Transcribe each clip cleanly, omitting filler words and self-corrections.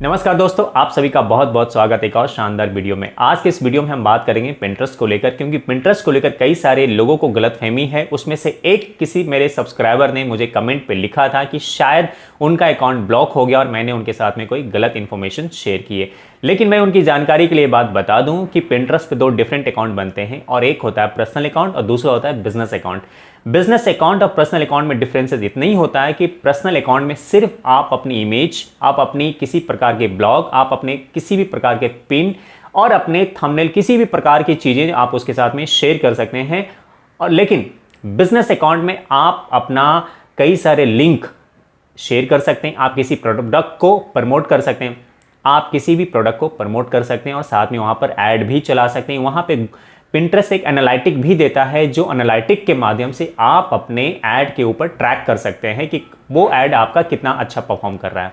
नमस्कार दोस्तों, आप सभी का बहुत बहुत स्वागत है एक और शानदार वीडियो में। आज के इस वीडियो में हम बात करेंगे पिंटरेस्ट को लेकर, क्योंकि पिंटरेस्ट को लेकर कई सारे लोगों को गलतफहमी है। उसमें से एक किसी मेरे सब्सक्राइबर ने मुझे कमेंट पे लिखा था कि शायद उनका अकाउंट ब्लॉक हो गया और मैंने उनके साथ में कोई गलत इन्फॉर्मेशन शेयर की है। लेकिन मैं उनकी जानकारी के लिए बात बता दूं कि पिंटरेस्ट पे दो डिफरेंट अकाउंट बनते हैं और एक होता है पर्सनल अकाउंट और दूसरा होता है बिजनेस अकाउंट। बिजनेस अकाउंट और पर्सनल अकाउंट में डिफरेंसेस इतना ही होता है कि पर्सनल अकाउंट में सिर्फ आप अपनी इमेज, आप अपनी किसी प्रकार के ब्लॉग, आप अपने किसी भी प्रकार के पिन और अपने थंबनेल, किसी भी प्रकार की चीजें आप उसके साथ में शेयर कर सकते हैं। और लेकिन बिजनेस अकाउंट में आप अपना कई सारे लिंक शेयर कर सकते हैं, आप किसी प्रोडक्ट को प्रमोट कर सकते हैं, आप किसी भी प्रोडक्ट को प्रमोट कर सकते हैं और साथ में वहां पर ऐड भी चला सकते हैं। वहां पे पिंटरेस्ट एक एनालिटिक भी देता है, जो एनालिटिक के माध्यम से आप अपने ऐड के ऊपर ट्रैक कर सकते हैं कि वो ऐड आपका कितना अच्छा परफॉर्म कर रहा है।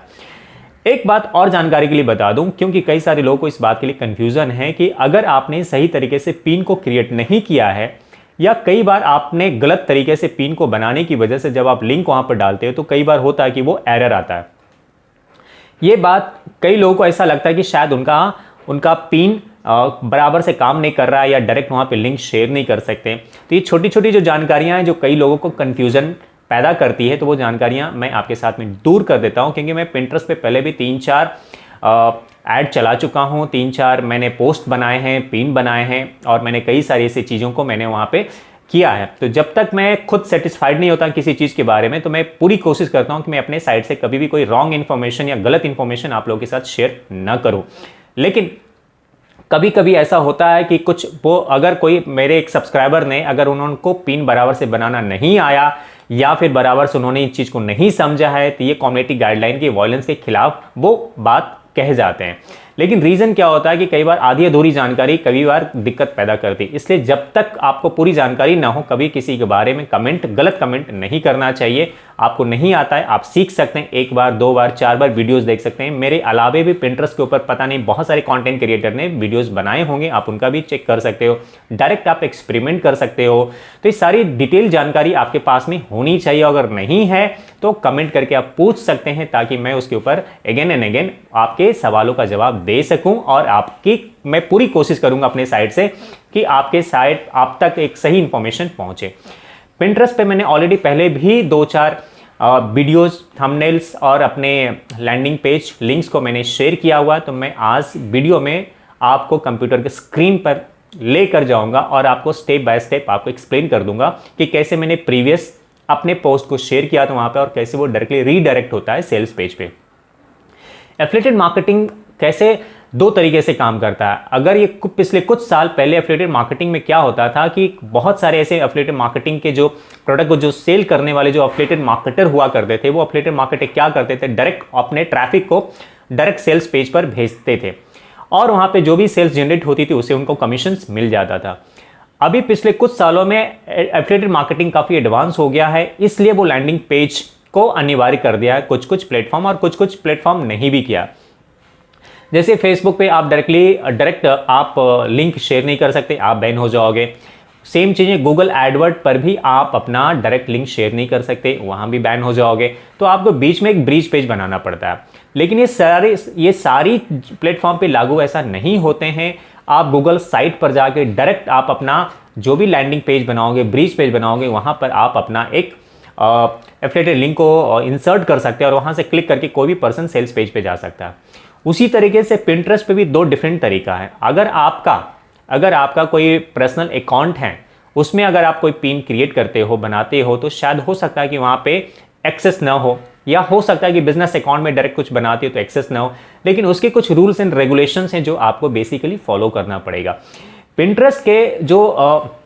एक बात और जानकारी के लिए बता दूं, क्योंकि कई सारे लोगों को इस बात के लिए कंफ्यूजन है कि अगर आपने सही तरीके से पिन को क्रिएट नहीं किया है या कई बार आपने गलत तरीके से पिन को बनाने की वजह से जब आप लिंक वहां पर डालते हो तो कई बार होता है कि वो एरर आता है। ये बात कई लोगों को ऐसा लगता है कि शायद उनका पिन बराबर से काम नहीं कर रहा है या डायरेक्ट वहां पे लिंक शेयर नहीं कर सकते। तो ये छोटी छोटी जो जानकारियां हैं जो कई लोगों को कंफ्यूजन पैदा करती है, तो वो जानकारियां मैं आपके साथ में दूर कर देता हूं, क्योंकि मैं पिंटरेस्ट पे पहले भी 3-4 ऐड चला चुका हूं, 3-4 मैंने पोस्ट बनाए हैं, पिन बनाए हैं और मैंने कई सारी ऐसी चीज़ों को मैंने वहाँ पे किया है। तो जब तक मैं खुद सेटिस्फाइड नहीं होता किसी चीज़ के बारे में, तो मैं पूरी कोशिश करता हूँ कि मैं अपने साइड से कभी भी कोई रॉन्ग इन्फॉर्मेशन या गलत इन्फॉर्मेशन आप लोगों के साथ शेयर न करूँ। लेकिन कभी कभी ऐसा होता है कि कुछ वो अगर कोई मेरे एक सब्सक्राइबर ने अगर उनको पिन बराबर से बनाना नहीं आया या फिर बराबर से उन्होंने इस चीज़ को नहीं समझा है, तो ये कम्युनिटी गाइडलाइन के वायलेंस के खिलाफ वो बात कह जाते हैं। लेकिन रीज़न क्या होता है कि कई बार आधी अधूरी जानकारी कई बार दिक्कत पैदा करती है। इसलिए जब तक आपको पूरी जानकारी ना हो, कभी किसी के बारे में गलत कमेंट नहीं करना चाहिए। आपको नहीं आता है, आप सीख सकते हैं, 1 बार 2 बार 4 बार वीडियोस देख सकते हैं। मेरे अलावे भी पिंटरेस्ट के ऊपर पता नहीं बहुत सारे कंटेंट क्रिएटर ने वीडियोस बनाए होंगे, आप उनका भी चेक कर सकते हो। डायरेक्ट आप एक्सपेरिमेंट कर सकते हो। तो ये सारी डिटेल जानकारी आपके पास में होनी चाहिए। अगर नहीं है तो कमेंट करके आप पूछ सकते हैं, ताकि मैं उसके ऊपर अगेन एंड अगेन आपके सवालों का जवाब दे सकूं और मैं पूरी कोशिश करूंगा अपने साइड से कि आपके साइड आप तक एक सही इंफॉर्मेशन पहुंचे। पिंटरेस्ट पे मैंने ऑलरेडी पहले भी 2-4 वीडियोस, थंबनेल्स और अपने लैंडिंग पेज लिंक्स को मैंने शेयर किया हुआ। तो मैं आज वीडियो में आपको कंप्यूटर के स्क्रीन पर लेकर जाऊंगा और आपको स्टेप बाय स्टेप आपको एक्सप्लेन कर दूंगा कि कैसे मैंने प्रीवियस अपने पोस्ट को शेयर किया था वहां पे और कैसे वो डायरेक्टली रीडायरेक्ट होता है सेल्स पेज पे। एफिलिएटेड मार्केटिंग कैसे 2 तरीके से काम करता है। अगर ये पिछले कुछ साल पहले एफिलिएटेड मार्केटिंग में क्या होता था कि बहुत सारे ऐसे एफिलिएटेड मार्केटिंग के जो प्रोडक्ट को जो सेल करने वाले जो एफिलिएटेड मार्केटर हुआ करते थे, वो एफिलिएटेड मार्केटर क्या करते थे, डायरेक्ट अपने ट्रैफिक को डायरेक्ट सेल्स पेज पर भेजते थे और वहां पे जो भी सेल्स जनरेट होती थी उसे उनको कमीशंस मिल जाता था। अभी पिछले कुछ सालों में एफिलिएटेड मार्केटिंग काफी एडवांस हो गया है, इसलिए वो लैंडिंग पेज को अनिवार्य कर दिया है कुछ प्लेटफॉर्म और कुछ प्लेटफॉर्म नहीं भी किया। जैसे फेसबुक पे आप डायरेक्ट आप लिंक शेयर नहीं कर सकते, आप बैन हो जाओगे। सेम चीज़ें गूगल एडवर्ड पर भी आप अपना डायरेक्ट लिंक शेयर नहीं कर सकते, वहाँ भी बैन हो जाओगे। तो आपको बीच में एक ब्रीज पेज बनाना पड़ता है। लेकिन ये सारी प्लेटफॉर्म पे लागू ऐसा नहीं होते हैं। आप गूगल साइट पर जाके डायरेक्ट आप अपना जो भी लैंडिंग पेज बनाओगे, ब्रीज पेज बनाओगे, वहाँ पर आप अपना एक एफिलिएटेड लिंक को इंसर्ट कर सकते हैं और वहाँ से क्लिक करके कोई भी पर्सन सेल्स पेज पे जा सकता है। उसी तरीके से पिंटरेस्ट पे भी 2 डिफरेंट तरीका है। अगर आपका कोई पर्सनल अकाउंट है, उसमें अगर आप कोई पिन क्रिएट करते हो, बनाते हो, तो शायद हो सकता है कि वहाँ पे एक्सेस ना हो, या हो सकता है कि बिजनेस अकाउंट में डायरेक्ट कुछ बनाते हो तो एक्सेस ना हो। लेकिन उसके कुछ रूल्स एंड रेगुलेशंस हैं जो आपको बेसिकली फॉलो करना पड़ेगा। पिंटरेस्ट के जो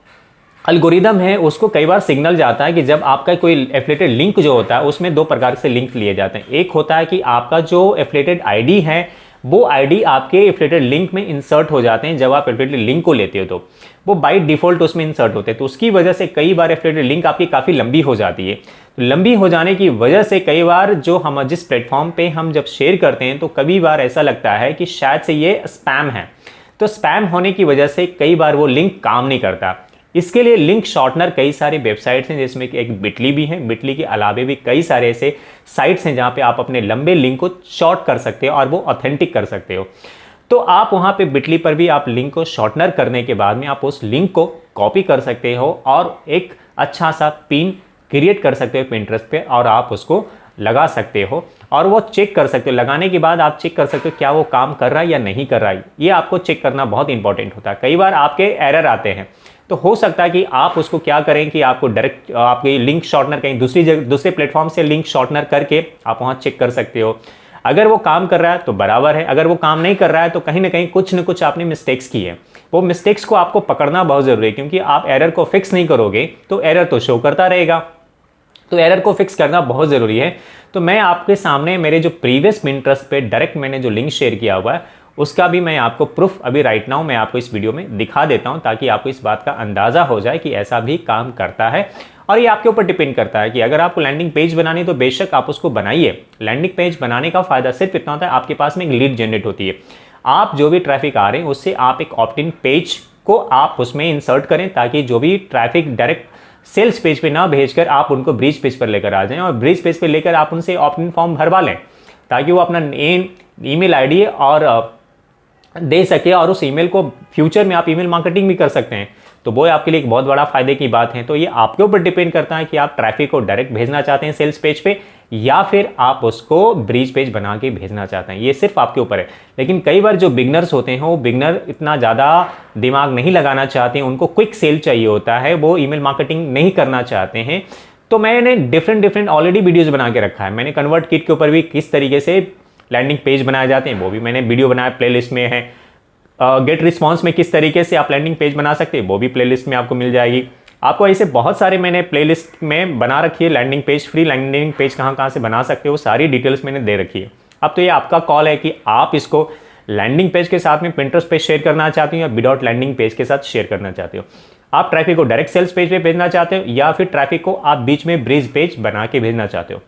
एल्गोरिदम है उसको कई बार सिग्नल जाता है कि जब आपका कोई एफिलिएटेड लिंक जो होता है उसमें 2 प्रकार से लिंक लिए जाते हैं। एक होता है कि आपका जो एफिलिएटेड आईडी है वो आईडी आपके एफिलिएटेड लिंक में इंसर्ट हो जाते हैं। जब आप एफिलिएटेड लिंक को लेते हो तो वो बाय डिफॉल्ट उसमें इंसर्ट होते हैं। तो उसकी वजह से कई बार एफिलिएटेड लिंक आपकी काफ़ी लंबी हो जाती है। तो लंबी हो जाने की वजह से कई बार जो हम जिस प्लेटफॉर्म पे हम जब शेयर करते हैं तो कभी बार ऐसा लगता है कि शायद से ये स्पैम है। तो स्पैम होने की वजह से कई बार वो लिंक काम नहीं करता। इसके लिए लिंक शॉर्टनर कई सारे वेबसाइट्स हैं, जिसमें कि एक बिटली भी है। बिटली के अलावे भी कई सारे ऐसे साइट्स हैं जहाँ पे आप अपने लंबे लिंक को शॉर्ट कर सकते हो और वो ऑथेंटिक कर सकते हो। तो आप वहाँ पे बिटली पर भी आप लिंक को शॉर्टनर करने के बाद में आप उस लिंक को कॉपी कर सकते हो और एक अच्छा सा पिन क्रिएट कर सकते हो पिंटरेस्ट पे, और आप उसको लगा सकते हो और वो चेक कर सकते हो। लगाने के बाद आप चेक कर सकते हो क्या वो काम कर रहा है या नहीं कर रहा है। ये आपको चेक करना बहुत इंपॉर्टेंट होता है। कई बार आपके एरर आते हैं, तो हो सकता है कि आप उसको क्या करें कि आपको डायरेक्ट आपके लिंक शॉर्टनर कहीं दूसरे प्लेटफॉर्म से लिंक शॉर्टनर करके आप वहाँ चेक कर सकते हो। अगर वो काम कर रहा है तो बराबर है, अगर वो काम नहीं कर रहा है तो कहीं ना कहीं कुछ न कुछ आपने मिस्टेक्स की है। वो मिस्टेक्स को आपको पकड़ना बहुत ज़रूरी है, क्योंकि आप एरर को फिक्स नहीं करोगे तो एरर तो शो करता रहेगा। तो एरर को फिक्स करना बहुत ज़रूरी है। तो मैं आपके सामने मेरे जो प्रीवियस पिंटरेस्ट पे डायरेक्ट मैंने जो लिंक शेयर किया हुआ है उसका भी मैं आपको प्रूफ अभी राइट नाउ मैं आपको इस वीडियो में दिखा देता हूं, ताकि आपको इस बात का अंदाज़ा हो जाए कि ऐसा भी काम करता है। और ये आपके ऊपर डिपेंड करता है कि अगर आपको लैंडिंग पेज बनानी है तो बेशक आप उसको बनाइए। लैंडिंग पेज बनाने का फायदा सिर्फ इतना होता है, आपके पास में एक लीड जनरेट होती है। आप जो भी ट्रैफिक आ रहे हैं उससे आप एक ऑप्ट इन पेज को आप उसमें इंसर्ट करें, ताकि जो भी ट्रैफिक डायरेक्ट सेल्स पेज पे ना भेजकर आप उनको ब्रीज पेज पर लेकर आ जाएं, और ब्रीज पेज पे लेकर आप उनसे ऑप्ट इन फॉर्म भरवा लें, ताकि वो अपना नेम, ईमेल आईडी और दे सके, और उस ईमेल को फ्यूचर में आप ईमेल मार्केटिंग भी कर सकते हैं। तो वो आपके लिए एक बहुत बड़ा फायदे की बात है। तो ये आपके ऊपर डिपेंड करता है कि आप ट्रैफिक को डायरेक्ट भेजना चाहते हैं सेल्स पेज पे, या फिर आप उसको ब्रीज पेज बना के भेजना चाहते हैं। ये सिर्फ आपके ऊपर है। लेकिन कई बार जो बिगनर्स होते हैं वो बिगनर इतना ज़्यादा दिमाग नहीं लगाना चाहते हैं, उनको क्विक सेल चाहिए होता है, वो ईमेल मार्केटिंग नहीं करना चाहते हैं। तो मैंने डिफरेंट ऑलरेडी वीडियोज़ बना के रखा है। मैंने कन्वर्ट किट के ऊपर भी किस तरीके से लैंडिंग पेज बनाए जाते हैं वो भी मैंने वीडियो बनाया, प्लेलिस्ट में है। गेट रिस्पॉन्स में किस तरीके से आप लैंडिंग पेज बना सकते हैं वो भी प्लेलिस्ट में आपको मिल जाएगी। आपको ऐसे बहुत सारे मैंने प्लेलिस्ट में बना रखी है landing page, free landing page कहाँ से बना सकते हो सारी डिटेल्स मैंने दे रखी है। अब तो ये आपका कॉल है कि आप इसको लैंडिंग पेज के साथ में पिंटरेस्ट पे शेयर करना चाहते हो या विदाउट लैंडिंग पेज के साथ शेयर करना चाहते हो। आप ट्रैफिक को डायरेक्ट सेल्स पेज पे भेजना चाहते हो या फिर ट्रैफिक को आप बीच में ब्रिज पेज बना के भेजना चाहते हो।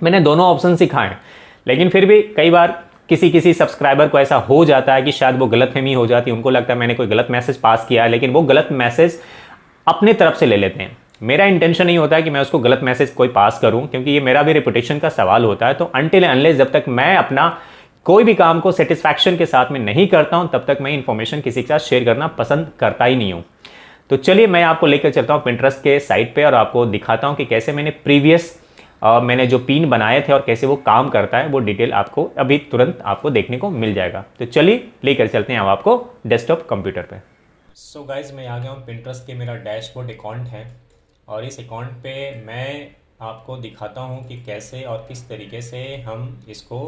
मैंने दोनों ऑप्शन सिखाए हैं, लेकिन फिर भी कई बार किसी सब्सक्राइबर को ऐसा हो जाता है कि शायद वो गलतफहमी हो जाती है, उनको लगता है मैंने कोई गलत मैसेज पास किया है, लेकिन वो गलत मैसेज अपने तरफ से ले लेते हैं। मेरा इंटेंशन नहीं होता है कि मैं उसको गलत मैसेज कोई पास करूं, क्योंकि ये मेरा भी रेपुटेशन का सवाल होता है। तो अनटिल अनलेस जब तक मैं अपना कोई भी काम को सेटिस्फैक्शन के साथ में नहीं करता हूं, तब तक मैं इंफॉर्मेशन किसी के साथ शेयर करना पसंद करता ही नहीं हूं। तो चलिए मैं आपको लेकर चलता हूं पिंटरेस्ट के साइट पे और आपको दिखाता हूं कि कैसे मैंने प्रीवियस मैंने जो पिन बनाए थे और कैसे वो काम करता है, वो डिटेल आपको अभी तुरंत आपको देखने को मिल जाएगा। तो चलिए लेकर चलते हैं अब आपको डेस्कटॉप कंप्यूटर पे। सो गाइज मैं आ गया हूँ पिंटरेस्ट के, मेरा डैशबोर्ड अकाउंट है और इस अकाउंट पे मैं आपको दिखाता हूँ कि कैसे और किस तरीके से हम इसको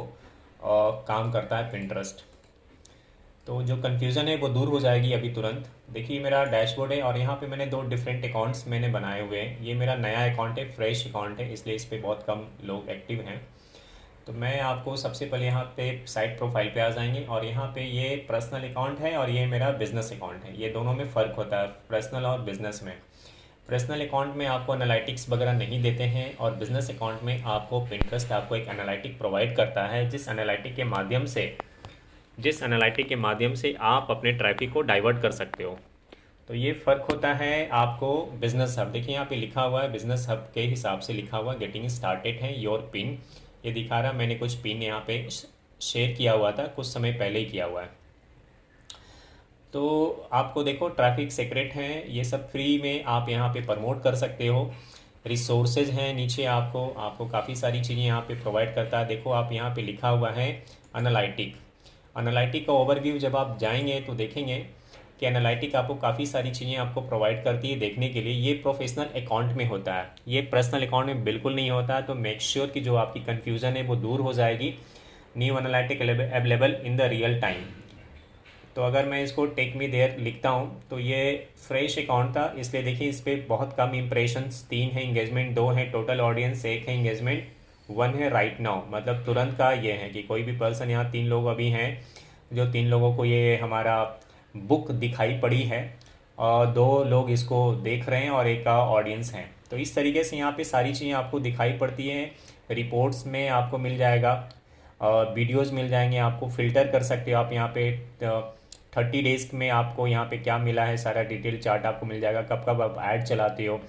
काम करता है पिंटरेस्ट। तो जो कन्फ्यूज़न है वो दूर हो जाएगी अभी तुरंत। देखिए मेरा डैशबोर्ड है और यहाँ पे मैंने दो डिफरेंट अकाउंट्स मैंने बनाए हुए हैं। ये मेरा नया अकाउंट है, फ्रेश अकाउंट है, इसलिए इस पर बहुत कम लोग एक्टिव हैं। तो मैं आपको सबसे पहले यहाँ पे साइट प्रोफाइल पे आ जाएंगे और यहाँ पे ये पर्सनल अकाउंट है और ये मेरा बिजनेस अकाउंट है। ये दोनों में फ़र्क होता है पर्सनल और बिजनेस में। पर्सनल अकाउंट में आपको एनालिटिक्स वगैरह नहीं देते हैं और बिजनेस अकाउंट में आपको पिंटरेस्ट आपको एक एनालिटिक प्रोवाइड करता है, जिस एनालिटिक के माध्यम से आप अपने ट्रैफिक को डाइवर्ट कर सकते हो। तो ये फ़र्क होता है आपको बिजनेस हब। देखिए यहाँ पे लिखा हुआ है बिजनेस हब के हिसाब से लिखा हुआ गेटिंग स्टार्टेड है योर पिन। ये दिखा रहा, मैंने कुछ पिन यहाँ पे शेयर किया हुआ था, कुछ समय पहले ही किया हुआ है। तो आपको देखो ट्रैफिक सीक्रेट हैं, ये सब फ्री में आप यहाँ पे प्रमोट कर सकते हो। रिसोर्सेज हैं नीचे, आपको काफ़ी सारी चीज़ें यहाँ पे प्रोवाइड करता है। देखो आप यहाँ पे लिखा हुआ है एनालिटिक का ओवरव्यू। जब आप जाएंगे तो देखेंगे कि एनालिटिक आपको काफ़ी सारी चीज़ें आपको प्रोवाइड करती है देखने के लिए। ये प्रोफेशनल अकाउंट में होता है, ये पर्सनल अकाउंट में बिल्कुल नहीं होता है। तो मेक श्योर कि जो आपकी कन्फ्यूज़न है वो दूर हो जाएगी। New analytic available in the real time. तो अगर मैं इसको टेक मी देयर लिखता हूँ तो ये फ्रेश अकाउंट था, इसलिए देखिए इस पर बहुत कम इंप्रेशंस, 3 है, इंगेजमेंट 2 है, टोटल ऑडियंस 1 है, इंगेजमेंट 1 है राइट नाउ। मतलब तुरंत का ये है कि कोई भी पर्सन, यहाँ 3 लोग अभी हैं, जो 3 लोगों को ये हमारा बुक दिखाई पड़ी है और 2 लोग इसको देख रहे हैं और एक का ऑडियंस है। तो इस तरीके से यहाँ पे सारी चीज़ें आपको दिखाई पड़ती हैं। रिपोर्ट्स में आपको मिल जाएगा, वीडियोस मिल जाएंगे, आपको फ़िल्टर कर सकते हो आप यहाँ पे 30 डेज में आपको यहाँ पे क्या मिला है, सारा डिटेल चार्ट आपको मिल जाएगा। कब कब आप ऐड चलाते हो,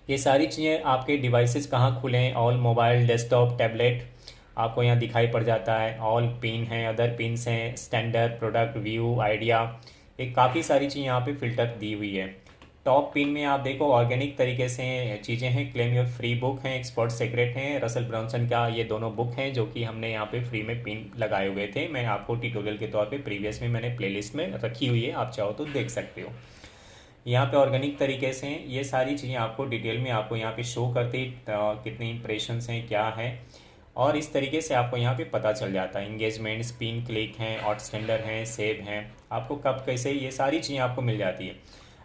ये सारी चीज़ें आपके डिवाइसेस कहाँ खुले हैं, ऑल मोबाइल, डेस्कटॉप, टैबलेट, आपको यहाँ दिखाई पड़ जाता है। ऑल पिन हैं, अदर पिन्स हैं, स्टैंडर्ड, प्रोडक्ट, व्यू, आइडिया, एक काफ़ी सारी चीज़ यहाँ पे फिल्टर दी हुई है। टॉप पिन में आप देखो ऑर्गेनिक तरीके से चीज़ें हैं। क्लेम योर फ्री बुक हैं, एक्सपर्ट सीक्रेट हैं, रसल ब्रॉन्सन का ये दोनों बुक हैं जो कि हमने यहाँ पे फ्री में पिन लगाए हुए थे। मैं आपको ट्यूटोरियल के तौर पे प्रीवियस में मैंने प्लेलिस्ट में रखी हुई है, आप चाहो तो देख सकते हो। यहाँ पे ऑर्गेनिक तरीके से ये सारी चीज़ें आपको डिटेल में आपको यहाँ पे शो करती, कितने इंप्रेशंस हैं, क्या है, और इस तरीके से आपको यहाँ पे पता चल जाता है। इंगेजमेंट, स्पिन, क्लिक हैं, आउटस्टैंडर हैं, सेव हैं, आपको कब कैसे ये सारी चीज़ें आपको मिल जाती है।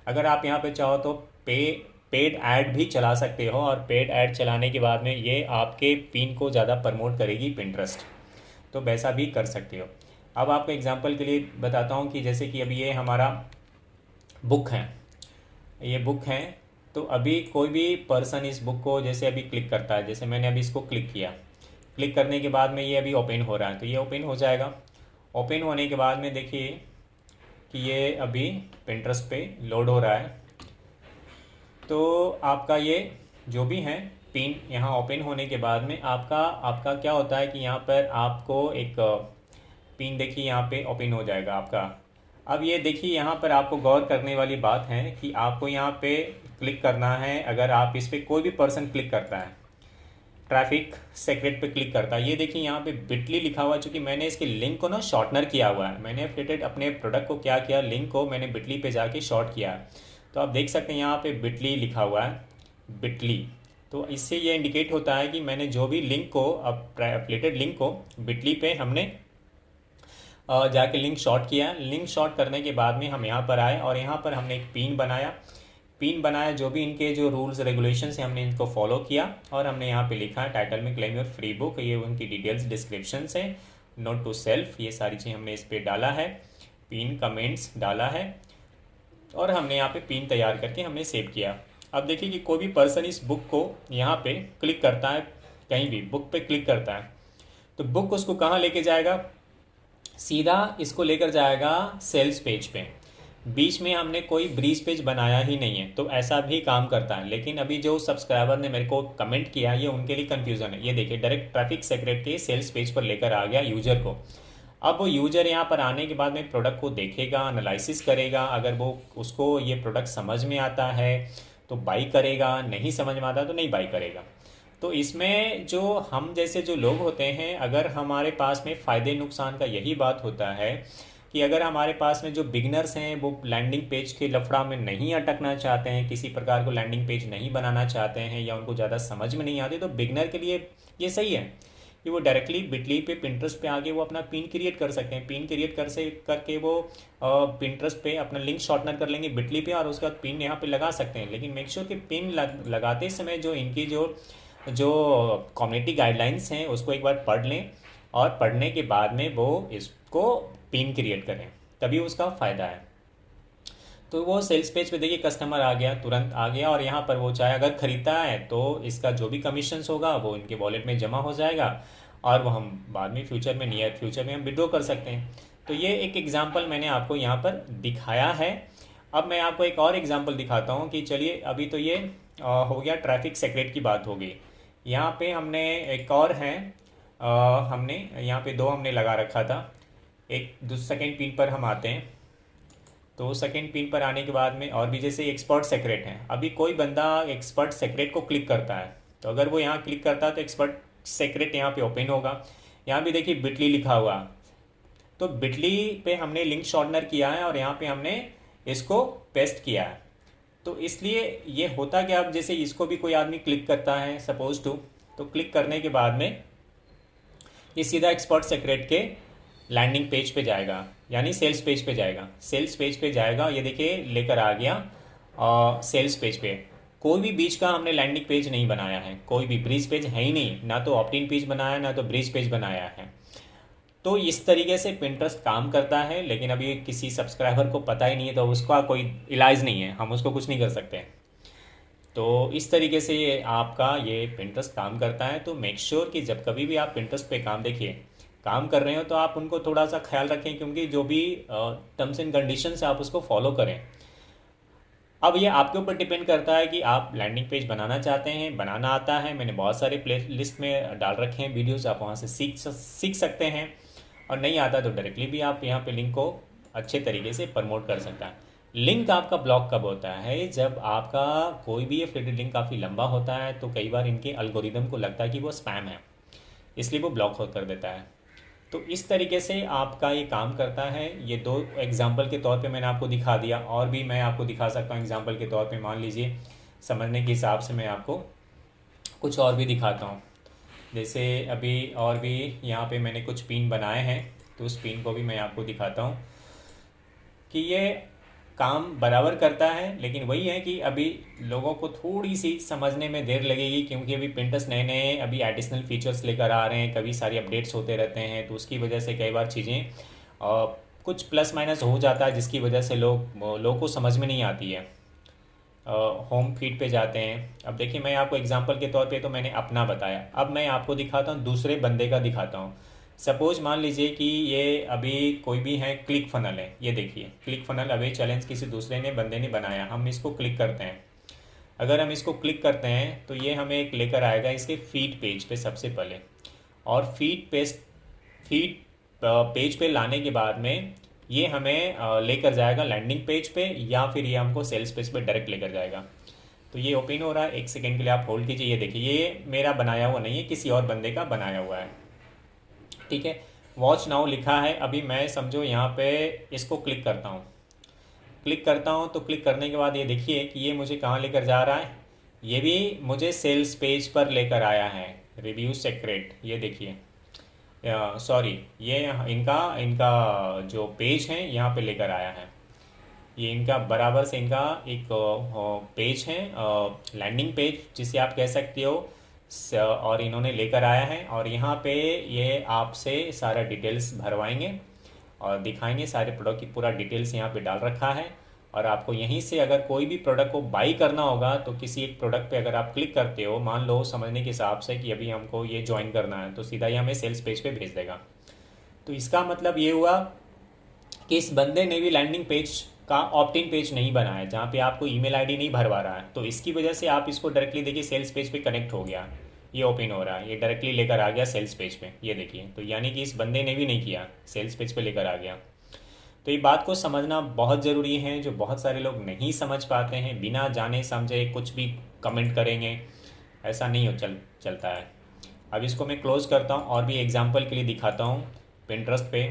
अगर आप यहाँ पे चाहो तो पेड ऐड भी चला सकते हो, और पेड ऐड चलाने के बाद में ये आपके पिन को ज़्यादा प्रमोट करेगी पिंटरेस्ट, तो वैसा भी कर सकते हो। अब आपको एग्जांपल के लिए बताता हूँ कि जैसे कि अभी ये हमारा बुक है, ये बुक है, तो अभी कोई भी पर्सन इस बुक को जैसे अभी क्लिक करता है, जैसे मैंने अभी इसको क्लिक किया, क्लिक करने के बाद में ये अभी ओपन हो रहा है, तो ये ओपन हो जाएगा। ओपन होने के बाद में देखिए कि ये अभी पिंटरेस्ट पे लोड हो रहा है। तो आपका ये जो भी है पिन यहाँ ओपन होने के बाद में आपका क्या होता है कि यहाँ पर आपको एक पिन देखिए यहाँ पे ओपन हो जाएगा आपका। अब ये देखिए यहाँ पर आपको गौर करने वाली बात है कि आपको यहाँ पे क्लिक करना है। अगर आप इस पर कोई भी पर्सन क्लिक करता है, ट्रैफिक सीक्रेट पे क्लिक करता है, ये देखिए यहाँ पे बिटली लिखा हुआ है। चूँकि मैंने इसके लिंक को ना शॉर्टनर किया हुआ है, मैंने अपडेटेड अपने प्रोडक्ट को क्या किया, लिंक को मैंने बिटली पे जाके शॉर्ट किया है। तो आप देख सकते हैं यहाँ पे बिटली लिखा हुआ है, बिटली। तो इससे ये इंडिकेट होता है कि मैंने जो भी लिंक को अपडेटेड लिंक को बिटली पे हमने जाके लिंक शॉर्ट किया। लिंक शॉर्ट करने के बाद में हम यहाँ पर आए और यहाँ पर हमने एक पिन बनाया, जो भी इनके जो रूल्स रेगुलेशंस हैं हमने इनको फॉलो किया, और हमने यहाँ पे लिखा है टाइटल में क्लेम योर फ्री बुक, ये उनकी डिटेल्स डिस्क्रिप्शन है, नोट टू सेल्फ, ये सारी चीज़ हमने इस पर डाला है, पिन कमेंट्स डाला है, और हमने यहाँ पे पिन तैयार करके हमने सेव किया। अब देखिए कि कोई भी पर्सन इस बुक को यहाँ पे क्लिक करता है, कहीं भी बुक पे क्लिक करता है, तो बुक उसको कहाँ लेके जाएगा, सीधा इसको लेकर जाएगा सेल्स पेज पे। बीच में हमने कोई ब्रीज पेज बनाया ही नहीं है, तो ऐसा भी काम करता है। लेकिन अभी जो सब्सक्राइबर ने मेरे को कमेंट किया, ये उनके लिए कंफ्यूजन है। ये देखिए डायरेक्ट ट्रैफिक सीक्रेट के सेल्स पेज पर लेकर आ गया यूजर को। अब वो यूजर यहाँ पर आने के बाद में प्रोडक्ट को देखेगा, एनालिसिस करेगा, अगर वो उसको ये प्रोडक्ट समझ में आता है तो बाई करेगा, नहीं समझ में आता तो नहीं बाई करेगा। तो इसमें जो हम जैसे जो लोग होते हैं, अगर हमारे पास में फ़ायदे नुकसान का यही बात होता है कि अगर हमारे पास में जो बिगनर्स हैं वो लैंडिंग पेज के लफड़ा में नहीं अटकना चाहते हैं, किसी प्रकार को लैंडिंग पेज नहीं बनाना चाहते हैं, या उनको ज़्यादा समझ में नहीं आती, तो बिगनर के लिए ये सही है कि वो डायरेक्टली बिटली पे पिंटरेस्ट पे आके वो अपना पिन क्रिएट कर सकते हैं। पिन क्रिएट करके वो पिंटरेस्ट पे अपना लिंक शॉर्टनर कर लेंगे बिटली पे, और उसके बाद पिन यहाँ पे लगा सकते हैं। लेकिन मेक श्योर कि पिन लगाते समय जो इनकी जो कम्युनिटी गाइडलाइंस हैं उसको एक बार पढ़ लें, और पढ़ने के बाद में वो इसको पिन क्रिएट करें, तभी उसका फ़ायदा है। तो वो सेल्स पेज पे देखिए कस्टमर आ गया, तुरंत आ गया, और यहाँ पर वो चाहे अगर ख़रीदता है तो इसका जो भी कमीशंस होगा वो इनके वॉलेट में जमा हो जाएगा, और वो हम बाद में फ्यूचर में नियर फ्यूचर में हम विड्रॉ कर सकते हैं। तो ये एक एग्जांपल मैंने आपको यहाँ पर दिखाया है। अब मैं आपको एक और एग्जांपल दिखाता हूँ कि चलिए अभी तो ये हो गया, ट्रैफिक सीक्रेट की बात हो गई। यहाँ पे हमने एक और है, हमने यहाँ पे दो हमने लगा रखा था। एक सेकेंड पिन पर हम आते हैं, तो सेकेंड पिन पर आने के बाद में और भी जैसे एक्सपर्ट सीक्रेट है। अभी कोई बंदा एक्सपर्ट सीक्रेट को क्लिक करता है, तो अगर वो यहाँ क्लिक करता है तो एक्सपर्ट सीक्रेट यहाँ पे ओपन होगा। यहाँ भी देखिए बिटली लिखा हुआ, तो बिटली पे हमने लिंक शॉर्टनर किया है और यहाँ पे हमने इसको पेस्ट किया है। तो इसलिए ये होता क्या, अब जैसे इसको भी कोई आदमी क्लिक करता है सपोज टू, तो क्लिक करने के बाद में ये सीधा एक्सपर्ट सीक्रेट के लैंडिंग पेज पे जाएगा, यानी सेल्स पेज पे जाएगा। सेल्स पेज पे जाएगा, ये देखिए लेकर आ गया सेल्स पेज पे। कोई भी बीच का हमने लैंडिंग पेज नहीं बनाया है, कोई भी ब्रीज पेज है ही नहीं, ना तो ऑप्ट इन पेज बनाया ना तो ब्रीज पेज बनाया है। तो इस तरीके से पिंटरेस्ट काम करता है, लेकिन अभी किसी सब्सक्राइबर को पता ही नहीं है, तो उसका कोई इलाज नहीं है, हम उसको कुछ नहीं कर सकते। तो इस तरीके से आपका ये पिंटरेस्ट काम करता है। तो मेक श्योर कि जब कभी भी आप पिंटरेस्ट पे काम देखिए, काम कर रहे हो तो आप उनको थोड़ा सा ख्याल रखें, क्योंकि जो भी टर्म्स एंड कंडीशंस है आप उसको फॉलो करें। अब ये आपके ऊपर डिपेंड करता है कि आप लैंडिंग पेज बनाना चाहते हैं, बनाना आता है। मैंने बहुत सारे प्ले लिस्ट में डाल रखे हैं वीडियोस, आप वहाँ से सीख सकते हैं। और नहीं आता तो डायरेक्टली भी आप यहाँ पे लिंक को अच्छे तरीके से प्रमोट कर सकता है। लिंक आपका ब्लॉक कब होता है? जब आपका कोई भी एफिलिएटेड लिंक काफ़ी लंबा होता है तो कई बार इनके एल्गोरिदम को लगता है कि वो स्पैम है, इसलिए वो ब्लॉक कर देता है। तो इस तरीके से आपका ये काम करता है। ये दो एग्जाम्पल के तौर पे मैंने आपको दिखा दिया, और भी मैं आपको दिखा सकता हूँ एग्जाम्पल के तौर पे। मान लीजिए, समझने के हिसाब से मैं आपको कुछ और भी दिखाता हूँ। जैसे अभी और भी यहाँ पे मैंने कुछ पिन बनाए हैं, तो उस पिन को भी मैं आपको दिखाता हूँ कि ये काम बराबर करता है। लेकिन वही है कि अभी लोगों को थोड़ी सी समझने में देर लगेगी, क्योंकि अभी पिंटरेस्ट नए नए अभी एडिशनल फीचर्स लेकर आ रहे हैं, कभी सारी अपडेट्स होते रहते हैं, तो उसकी वजह से कई बार चीज़ें कुछ प्लस माइनस हो जाता है, जिसकी वजह से लोगों को समझ में नहीं आती है। होम फीड पे जाते हैं। अब देखिए, मैं आपको एग्जांपल के तौर पे तो मैंने अपना बताया, अब मैं आपको दिखाता हूँ दूसरे बंदे का दिखाता हूँ। सपोज मान लीजिए कि ये अभी कोई भी है, क्लिक फनल है। ये देखिए, क्लिक फनल अभी चैलेंज किसी दूसरे ने बंदे ने बनाया। हम इसको क्लिक करते हैं। अगर हम इसको क्लिक करते हैं तो ये हमें एक लेकर आएगा इसके फीड पेज पे सबसे पहले, और फीड पेज पे लाने के बाद में ये हमें लेकर जाएगा लैंडिंग पेज पे, या फिर ये हमको सेल्स पेज पे डायरेक्ट लेकर जाएगा। तो ये ओपन हो रहा है, एक सेकेंड के लिए आप होल्ड कीजिए। ये देखिए, ये मेरा बनाया हुआ नहीं है, किसी और बंदे का बनाया हुआ है, ठीक है। वॉच नाउ लिखा है। अभी मैं समझो यहाँ पे इसको क्लिक करता हूँ। क्लिक करता हूँ तो क्लिक करने के बाद ये देखिए कि ये मुझे कहाँ लेकर जा रहा है। ये भी मुझे सेल्स पेज पर लेकर आया है, रिव्यू सेक्रेट। ये देखिए, सॉरी, ये इनका इनका जो पेज है यहाँ पे लेकर आया है। ये इनका बराबर से इनका एक पेज है, लैंडिंग पेज जिसे आप कह सकते हो, और इन्होंने लेकर आया है। और यहाँ पे ये आपसे सारा डिटेल्स भरवाएंगे और दिखाएंगे, सारे प्रोडक्ट की पूरा डिटेल्स यहाँ पे डाल रखा है। और आपको यहीं से अगर कोई भी प्रोडक्ट को बाई करना होगा तो किसी एक प्रोडक्ट पे अगर आप क्लिक करते हो, मान लो समझने के हिसाब से कि अभी हमको ये ज्वाइन करना है, तो सीधा ही हमें सेल्स पेज पे भेज देगा। तो इसका मतलब ये हुआ कि इस बंदे ने भी लैंडिंग पेज का ऑप्ट इन पेज नहीं बनाया, जहाँ पे आपको ईमेल आईडी नहीं भरवा रहा है। तो इसकी वजह से आप इसको डायरेक्टली देखिए सेल्स पेज पे कनेक्ट हो गया, ये ओपन हो रहा है, ये डायरेक्टली लेकर आ गया सेल्स पेज पे। ये देखिए, तो यानी कि इस बंदे ने भी नहीं किया, सेल्स पेज पे लेकर आ गया। तो ये बात को समझना बहुत ज़रूरी है, जो बहुत सारे लोग नहीं समझ पाते हैं, बिना जाने समझे कुछ भी कमेंट करेंगे, ऐसा नहीं चलता है। अब इसको मैं क्लोज करता हूँ और भी एग्जांपल के लिए दिखाता हूँ पिंटरेस्ट पे,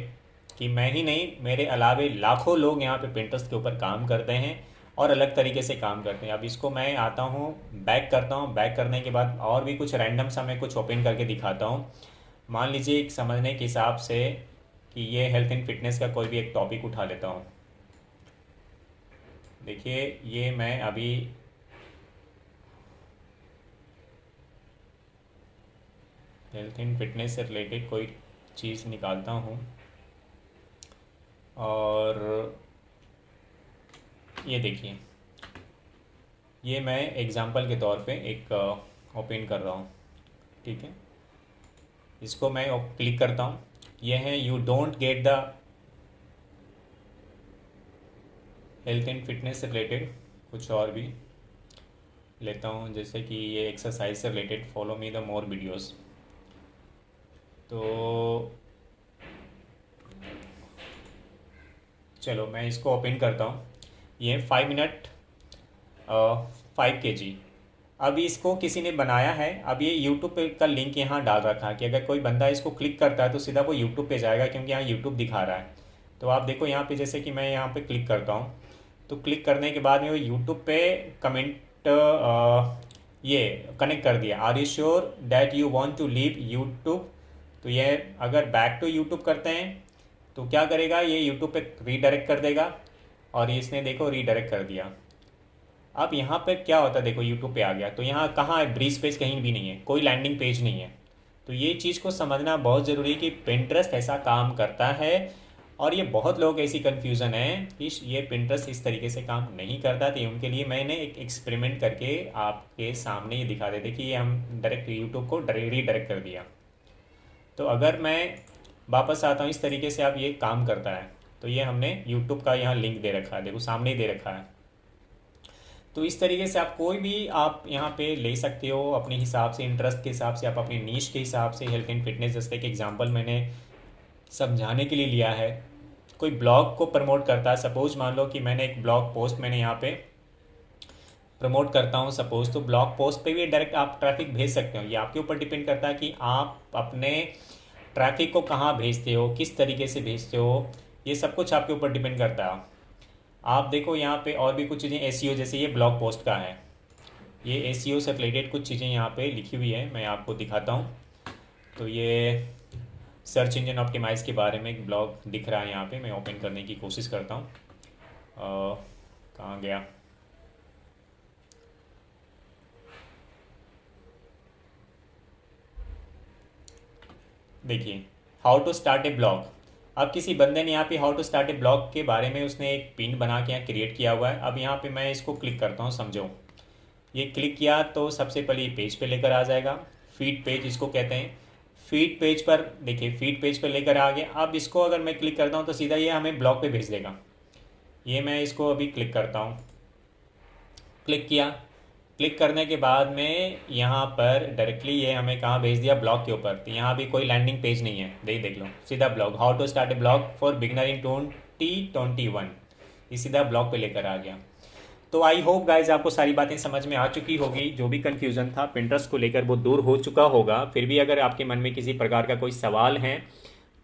कि मैं ही नहीं, मेरे अलावे लाखों लोग यहाँ पे पिंटरेस्ट के ऊपर काम करते हैं और अलग तरीके से काम करते हैं। अब इसको मैं आता हूँ, बैक करता हूँ। बैक करने के बाद और भी कुछ रैंडम सा मैं कुछ ओपन करके दिखाता हूँ। मान लीजिए एक समझने के हिसाब से कि ये हेल्थ एंड फिटनेस का कोई भी एक टॉपिक उठा लेता हूँ। देखिए, ये मैं अभी हेल्थ एंड फिटनेस से रिलेटेड कोई चीज़ निकालता हूँ, और ये देखिए, ये मैं एग्जांपल के तौर पे एक ओपन कर रहा हूँ, ठीक है। इसको मैं क्लिक करता हूँ। ये है you don't get the health and fitness से रिलेटेड कुछ और भी लेता हूँ, जैसे कि ये एक्सरसाइज से related, follow me the more videos. तो चलो मैं इसको ओपन करता हूँ। ये 5 मिनट 5 kg। अब इसको किसी ने बनाया है। अब ये यूट्यूब पे का लिंक यहाँ डाल रखा है कि अगर कोई बंदा इसको क्लिक करता है तो सीधा वो यूट्यूब पे जाएगा, क्योंकि यहाँ यूट्यूब दिखा रहा है। तो आप देखो यहाँ पे, जैसे कि मैं यहाँ पे क्लिक करता हूँ, तो क्लिक करने के बाद में वो यूट्यूब पे कमेंट ये कनेक्ट कर दिया, are you sure that you want to leave YouTube. तो ये अगर बैक टू यूट्यूब करते हैं तो क्या करेगा, ये यूट्यूब पे रीडायरेक्ट कर देगा, और इसने देखो रीडायरेक्ट कर दिया। अब यहाँ पे क्या होता है, देखो यूट्यूब पे आ गया, तो यहाँ कहाँ है, ब्रीज पेज कहीं भी नहीं है, कोई लैंडिंग पेज नहीं है। तो ये चीज़ को समझना बहुत ज़रूरी है कि पिंटरेस्ट ऐसा काम करता है। और ये बहुत लोग ऐसी कन्फ्यूज़न है कि ये पिंटरेस्ट इस तरीके से काम नहीं करता। तो उनके लिए मैंने एक एक्सपेरिमेंट करके आपके सामने ये दिखा देते कि ये हम डायरेक्ट यूट्यूब को रीडायरेक्ट कर दिया। तो अगर मैं वापस आता हूँ, इस तरीके से आप ये काम करता है। तो ये हमने यूट्यूब का यहाँ लिंक दे रखा है, देखो सामने ही दे रखा है। तो इस तरीके से आप कोई भी आप यहाँ पे ले सकते हो अपने हिसाब से, इंटरेस्ट के हिसाब से, आप अपनी नीश के हिसाब से। हेल्थ एंड फिटनेस जैसे एक एग्जांपल मैंने समझाने के लिए लिया है। कोई ब्लॉग को प्रमोट करता है, सपोज मान लो कि मैंने एक ब्लॉग पोस्ट मैंने यहाँ पे प्रमोट करता हूँ सपोज, तो ब्लॉग पोस्ट पे भी डायरेक्ट आप ट्रैफिक भेज सकते हो। ये आपके ऊपर डिपेंड करता है कि आप अपने ट्रैफिक को कहाँ भेजते हो, किस तरीके से भेजते हो, ये सब कुछ आपके ऊपर डिपेंड करता है। आप देखो यहाँ पे और भी कुछ चीज़ें एसईओ, जैसे ये ब्लॉग पोस्ट का है, ये एसईओ से रिलेटेड कुछ चीज़ें यहाँ पे लिखी हुई है, मैं आपको दिखाता हूँ। तो ये सर्च इंजन ऑप्टिमाइज़ के बारे में एक ब्लॉग दिख रहा है यहाँ पे, मैं ओपन करने की कोशिश करता हूँ। कहाँ गया, देखिए how to start a blog. अब किसी बंदे ने यहाँ पे how to start a blog के बारे में उसने एक पिन बना के यहाँ क्रिएट किया हुआ है। अब यहाँ पे मैं इसको क्लिक करता हूँ, समझो। ये क्लिक किया तो सबसे पहले ये पेज पे लेकर आ जाएगा, फीड पेज इसको कहते हैं। फीड पेज पर देखिए, फीड पेज पर लेकर आ गया। अब इसको अगर मैं क्लिक करता हूँ तो सीधा ये हमें ब्लॉग पे भेज देगा। ये मैं इसको अभी क्लिक करता हूँ, क्लिक किया। क्लिक करने के बाद में यहाँ पर डायरेक्टली ये हमें कहाँ भेज दिया, ब्लॉग के ऊपर। तो यहाँ भी कोई लैंडिंग पेज नहीं है, देख लो, सीधा blog, how to start a blog for beginner in 2021, ये सीधा ब्लॉग पे लेकर आ गया। तो आई होप गाइज आपको सारी बातें समझ में आ चुकी होगी। जो भी कन्फ्यूज़न था पिंटरेस्ट को लेकर वो दूर हो चुका होगा। फिर भी अगर आपके मन में किसी प्रकार का कोई सवाल है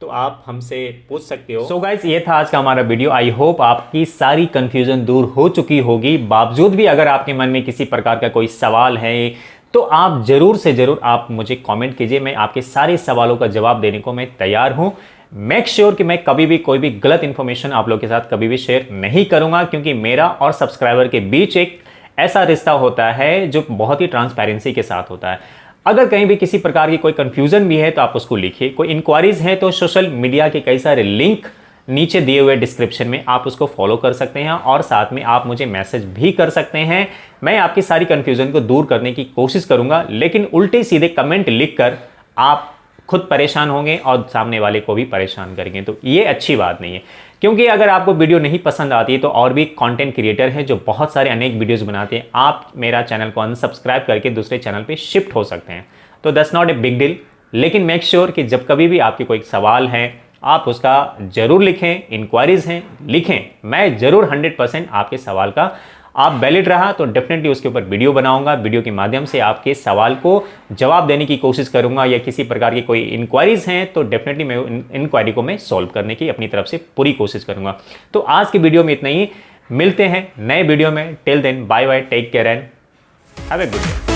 तो आप हमसे पूछ सकते हो। सो गाइस, ये था आज का हमारा वीडियो। आई होप आपकी सारी कंफ्यूजन दूर हो चुकी होगी। बावजूद भी अगर आपके मन में किसी प्रकार का कोई सवाल है तो आप जरूर से जरूर आप मुझे कमेंट कीजिए, मैं आपके सारे सवालों का जवाब देने को मैं तैयार हूं। मेक श्योर कि मैं कभी भी कोई भी गलत इंफॉर्मेशन आप लोगों के साथ कभी भी शेयर नहीं करूंगा, क्योंकि मेरा और सब्सक्राइबर के बीच एक ऐसा रिश्ता होता है जो बहुत ही ट्रांसपेरेंसी के साथ होता है। अगर कहीं भी किसी प्रकार की कोई कंफ्यूजन भी है तो आप उसको लिखिए। कोई इंक्वायरीज है तो सोशल मीडिया के कई सारे लिंक नीचे दिए हुए डिस्क्रिप्शन में आप उसको फॉलो कर सकते हैं, और साथ में आप मुझे मैसेज भी कर सकते हैं। मैं आपकी सारी कंफ्यूजन को दूर करने की कोशिश करूंगा, लेकिन उल्टे सीधे कमेंट लिखकर आप खुद परेशान होंगे और सामने वाले को भी परेशान करेंगे, तो ये अच्छी बात नहीं है। क्योंकि अगर आपको वीडियो नहीं पसंद आती है तो और भी कंटेंट क्रिएटर हैं जो बहुत सारे अनेक वीडियोस बनाते हैं, आप मेरा चैनल को अनसब्सक्राइब करके दूसरे चैनल पे शिफ्ट हो सकते हैं। तो that's not a big deal, लेकिन मेक श्योर कि जब कभी भी आपके कोई सवाल है आप उसका जरूर लिखें, इंक्वायरीज हैं लिखें, मैं जरूर 100% आपके सवाल का आप वैलिड रहा तो डेफिनेटली उसके ऊपर वीडियो बनाऊंगा। वीडियो के माध्यम से आपके सवाल को जवाब देने की कोशिश करूंगा, या किसी प्रकार की कोई इंक्वायरीज हैं तो डेफिनेटली मैं इंक्वायरी को मैं सॉल्व करने की अपनी तरफ से पूरी कोशिश करूंगा। तो आज की वीडियो में इतना ही, मिलते हैं नए वीडियो में। Till then bye bye, take care and have a good day.